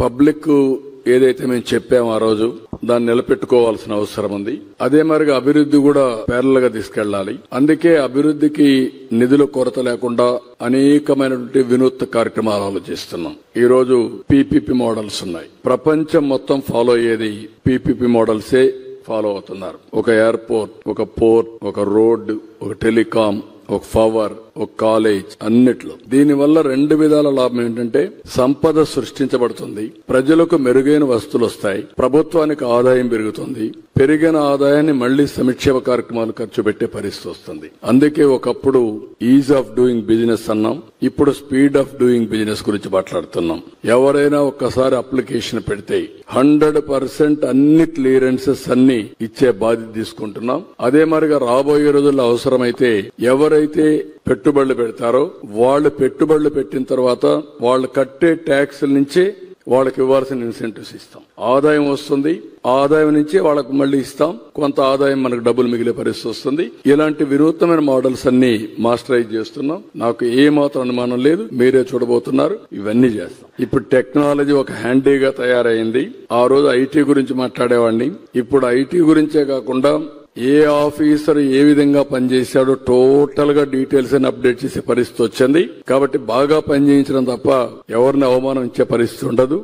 Public ఏదైతే మేము చెప్పామో ఆ రోజు దాన్ని నిలబెట్టుకోవాల్సిన అవసరం ఉంది. అదే మరిగా అభివృద్ధి కూడా ప్యారల్ గా తీసుకెళ్లాలి. అందుకే అభివృద్ధికి నిధుల కొరత లేకుండా అనేకమైనటువంటి వినూత్న కార్యక్రమాలు ఆలోచిస్తున్నాం. ఈ రోజు పీపీపీ మోడల్స్ ఉన్నాయి. ప్రపంచం మొత్తం ఫాలో అయ్యేది పీపీపీ మోడల్సే ఫాలో అవుతున్నారు. ఒక ఎయిర్పోర్ట్, ఒక పోర్ట్, ఒక రోడ్, ఒక టెలికాం, ఒక పవర్, ఒక కాలేజ్, అన్నిట్లో. దీనివల్ల రెండు విధాల లాభం ఏంటంటే సంపద సృష్టించబడుతుంది, ప్రజలకు మెరుగైన వస్తువులు వస్తాయి, ప్రభుత్వానికి ఆదాయం పెరుగుతుంది, పెరిగిన ఆదాయాన్ని మళ్లీ సంక్షేమ కార్యక్రమాలు ఖర్చు పెట్టే పరిస్థితి వస్తుంది. అందుకే ఒకప్పుడు ఈజ్ ఆఫ్ డూయింగ్ బిజినెస్ అన్నాం, ఇప్పుడు స్పీడ్ ఆఫ్ డూయింగ్ బిజినెస్ గురించి మాట్లాడుతున్నాం. ఎవరైనా ఒక్కసారి అప్లికేషన్ పెడితే 100% అన్ని క్లియరెన్సెస్ అన్ని ఇచ్చే బాధ్యత తీసుకుంటున్నాం. అదే మరిగా రాబోయే రోజుల్లో అవసరమైతే ఎవరైతే పెట్టుబడులు పెడతారో వాళ్ళు పెట్టుబడులు పెట్టిన తర్వాత వాళ్ళు కట్టే ట్యాక్సుల నుంచే వాళ్ళకి ఇవ్వాల్సిన ఇన్సెంటివ్స్ ఇస్తాం. ఆదాయం వస్తుంది, ఆదాయం నుంచి వాళ్ళకు మళ్లీ ఇస్తాం, కొంత ఆదాయం మనకు డబ్బులు మిగిలే పరిస్థితి వస్తుంది. ఇలాంటి వినూత్నమైన మోడల్స్ అన్ని మాస్టరైజ్ చేస్తున్నాం. నాకు ఏ మాత్రం అనుమానం లేదు, మీరే చూడబోతున్నారు. ఇవన్నీ చేస్తాం. ఇప్పుడు టెక్నాలజీ ఒక హ్యాండీగా తయారైంది. ఆ రోజు ఐటీ గురించి మాట్లాడేవాడిని, ఇప్పుడు ఐటీ గురించే కాకుండా ఏ ఆఫీసర్ ఏ విధంగా పనిచేశాడో టోటల్ గా డీటెయిల్స్ అని అప్డేట్ చేసే పరిస్థితి వచ్చింది. కాబట్టి బాగా పనిచేయించడం తప్ప ఎవరిని అవమానం ఇచ్చే పరిస్థితి ఉండదు.